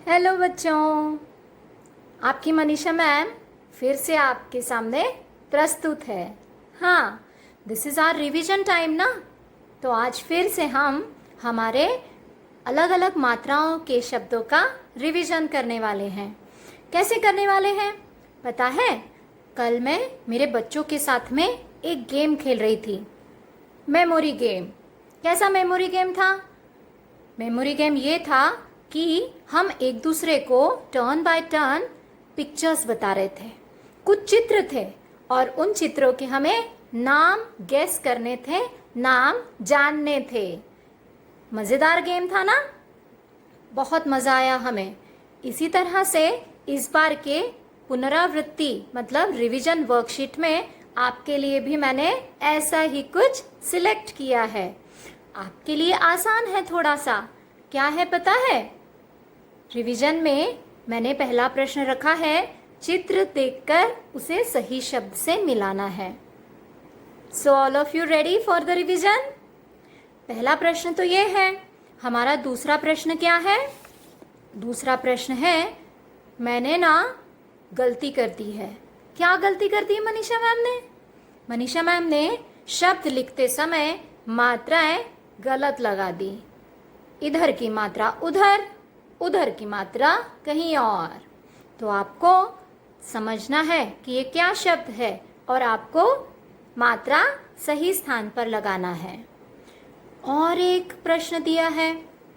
Hello बच्चों, आपकी Manisha ma'am फिर से आपके सामने प्रस्तुत है। हाँ, this is our revision time ना। तो आज फिर से हम हमारे अलग अलग मात्राओं के शब्दों का रिवीजन करने वाले हैं। कैसे करने वाले हैं पता है? कल मैं मेरे बच्चों के साथ में एक गेम खेल रही थी, मेमोरी गेम। कैसा मेमोरी गेम था? मेमोरी गेम ये था कि हम एक दूसरे को टर्न बाय टर्न पिक्चर्स बता रहे थे। कुछ चित्र थे और उन चित्रों के हमें नाम गेस करने थे, नाम जानने थे। मज़ेदार गेम था ना? बहुत मज़ा आया हमें। इसी तरह से इस बार के पुनरावृत्ति मतलब रिवीजन वर्कशीट में आपके लिए भी मैंने ऐसा ही कुछ सिलेक्ट किया है। आपके लिए आसान है थोड़ा सा। क्या है पता है? रिवीजन में मैंने पहला प्रश्न रखा है, चित्र देखकर उसे सही शब्द से मिलाना है। So all of you ready for the revision? पहला प्रश्न तो ये है। हमारा दूसरा प्रश्न क्या है? दूसरा प्रश्न है, मैंने ना गलती कर दी है। क्या गलती कर दी मनीषा मैम ने? मनीषा मैम ने शब्द लिखते समय मात्राएं गलत लगा दी। इधर की मात्रा उधर, उधर की मात्रा कहीं और। तो आपको समझना है कि ये क्या शब्द है और आपको मात्रा सही स्थान पर लगाना है। और एक प्रश्न दिया है,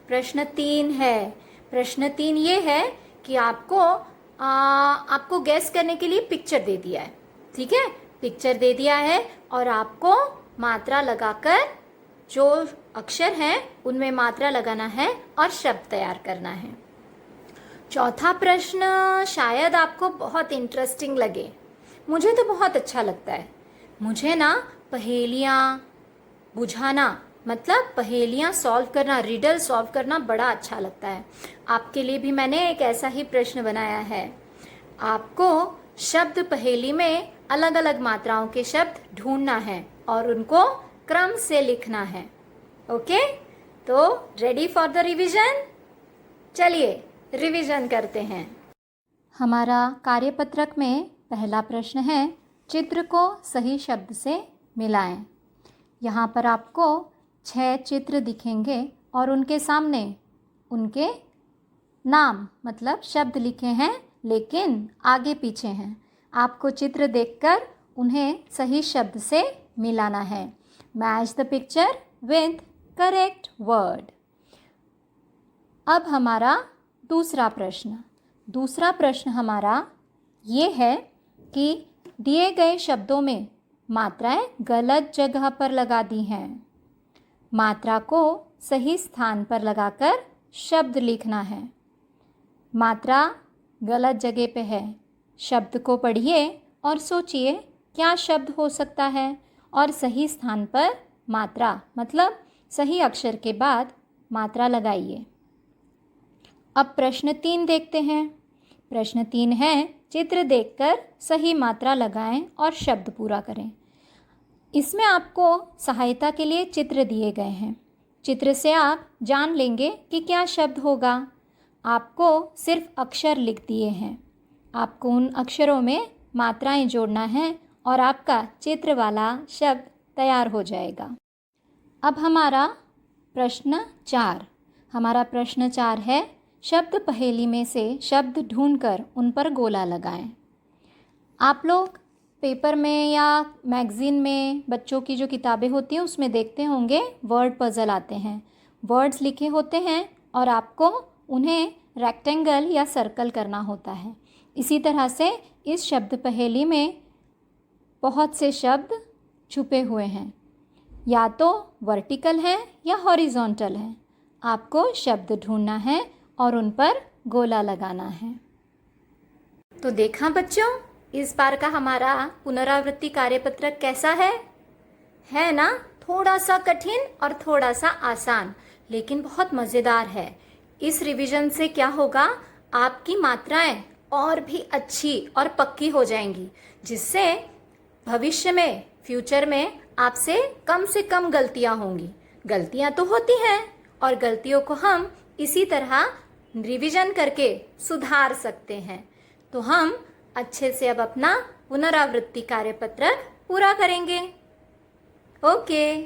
प्रश्न 3 है। प्रश्न 3 ये है कि आपको गैस करने के लिए पिक्चर दे दिया है। ठीक है, पिक्चर दे दिया है और आपको मात्रा लगाकर जो अक्षर हैं उनमें मात्रा लगाना है और शब्द तैयार करना है। चौथा प्रश्न शायद आपको बहुत इंटरेस्टिंग लगे। मुझे तो बहुत अच्छा लगता है। मुझे ना पहेलियाँ बुझाना मतलब पहेलियाँ सॉल्व करना, रिडल सॉल्व करना बड़ा अच्छा लगता है। आपके लिए भी मैंने एक ऐसा ही प्रश्न बनाया है। आपको शब्द पहेली में अलग अलग मात्राओं के शब्द ढूंढना है और उनको क्रम से लिखना है। ओके, तो रेडी फॉर द रिवीजन? चलिए रिवीजन करते हैं। हमारा कार्यपत्रक में पहला प्रश्न है, चित्र को सही शब्द से मिलाएं। यहाँ पर आपको 6 चित्र दिखेंगे और उनके सामने उनके नाम मतलब शब्द लिखे हैं लेकिन आगे पीछे हैं। आपको चित्र देखकर उन्हें सही शब्द से मिलाना है। Match the picture with correct word. अब हमारा दूसरा प्रश्न हमारा ये है कि दिए गए शब्दों में मात्राएं गलत जगह पर लगा दी हैं। मात्रा को सही स्थान पर लगाकर शब्द लिखना है। मात्रा गलत जगह पे है। शब्द को पढ़िए और सोचिए क्या शब्द हो सकता है और सही स्थान पर मात्रा मतलब सही अक्षर के बाद मात्रा लगाइए। अब प्रश्न 3 देखते हैं। प्रश्न 3 है, चित्र देखकर सही मात्रा लगाएं और शब्द पूरा करें। इसमें आपको सहायता के लिए चित्र दिए गए हैं। चित्र से आप जान लेंगे कि क्या शब्द होगा। आपको सिर्फ अक्षर लिख दिए हैं। आपको उन अक्षरों में मात्राएं जोड़ना है और आपका चित्र वाला शब्द तैयार हो जाएगा। अब हमारा प्रश्न 4 है, शब्द पहेली में से शब्द ढूंढकर उन पर गोला लगाएं। आप लोग पेपर में या मैगज़ीन में बच्चों की जो किताबें होती हैं उसमें देखते होंगे वर्ड पज़ल आते हैं। वर्ड्स लिखे होते हैं और आपको उन्हें रेक्टेंगल या सर्कल करना होता है। इसी तरह से इस शब्द पहेली में बहुत से शब्द छुपे हुए हैं, या तो वर्टिकल हैं या हॉरिजॉन्टल हैं। आपको शब्द ढूंढना है और उन पर गोला लगाना है। तो देखा बच्चों, इस बार का हमारा पुनरावृत्ति कार्यपत्रक कैसा है ना? थोड़ा सा कठिन और थोड़ा सा आसान, लेकिन बहुत मज़ेदार है। इस रिवीजन से क्या होगा, आपकी मात्राएं और भी अच्छी और पक्की हो जाएंगी, जिससे भविष्य में फ्यूचर में आपसे से कम गलतियां होंगी। गलतियां तो होती हैं और गलतियों को हम इसी तरह रिवीजन करके सुधार सकते हैं। तो हम अच्छे से अब अपना पुनरावृत्ति कार्यपत्रक पूरा करेंगे। ओके।